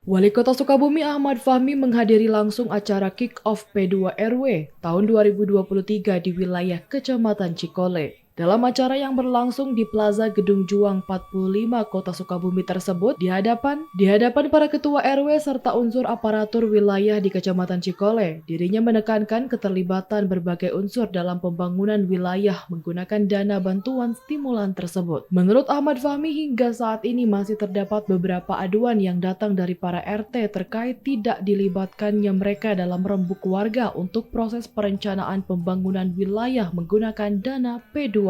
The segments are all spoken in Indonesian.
Wali Kota Sukabumi Ahmad Fahmi menghadiri langsung acara Kick-Off P2RW tahun 2023 di wilayah Kecamatan Cikole. Dalam acara yang berlangsung di Plaza Gedung Juang 45 Kota Sukabumi tersebut, di hadapan para ketua RW serta unsur aparatur wilayah di Kecamatan Cikole, dirinya menekankan keterlibatan berbagai unsur dalam pembangunan wilayah menggunakan dana bantuan stimulan tersebut. Menurut Ahmad Fahmi, hingga saat ini masih terdapat beberapa aduan yang datang dari para RT terkait tidak dilibatkannya mereka dalam rembuk warga untuk proses perencanaan pembangunan wilayah menggunakan dana P2RW.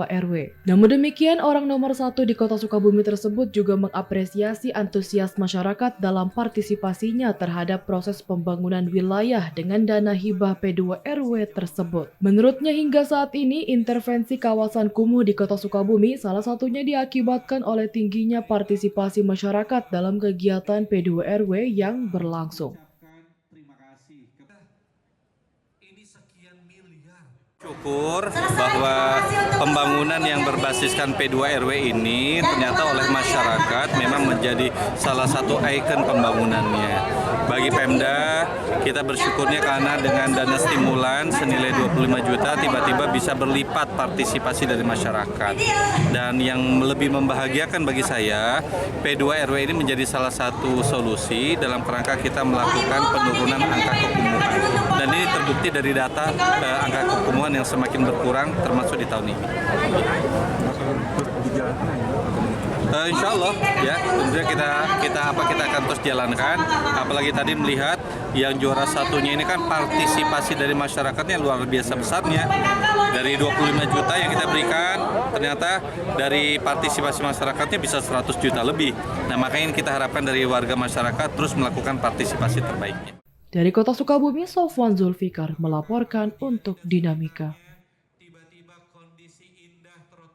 Namun demikian, orang nomor 1 di Kota Sukabumi tersebut juga mengapresiasi antusias masyarakat dalam partisipasinya terhadap proses pembangunan wilayah dengan dana hibah P2RW tersebut. Menurutnya, hingga saat ini intervensi kawasan kumuh di Kota Sukabumi salah satunya diakibatkan oleh tingginya partisipasi masyarakat dalam kegiatan P2RW yang berlangsung. Syukur bahwa pembangunan yang berbasiskan P2RW ini ternyata oleh masyarakat memang menjadi salah satu ikon pembangunannya. Bagi Pemda, kita bersyukurnya karena dengan dana stimulan senilai 25 juta tiba-tiba bisa berlipat partisipasi dari masyarakat. Dan yang lebih membahagiakan bagi saya, P2RW ini menjadi salah satu solusi dalam kerangka kita melakukan penurunan angka kekumuhan. Dan ini terbukti dari data angka kekumuhan yang semakin berkurang termasuk di tahun ini. Insya Allah ya, tentunya kita akan terus jalankan. Apalagi tadi melihat yang juara satunya ini kan partisipasi dari masyarakatnya luar biasa besarnya. Dari 25 juta yang kita berikan, ternyata dari partisipasi masyarakatnya bisa 100 juta lebih. Nah, makanya kita harapkan dari warga masyarakat terus melakukan partisipasi terbaiknya. Dari Kota Sukabumi, Sofwan Zulfikar melaporkan untuk Dinamika.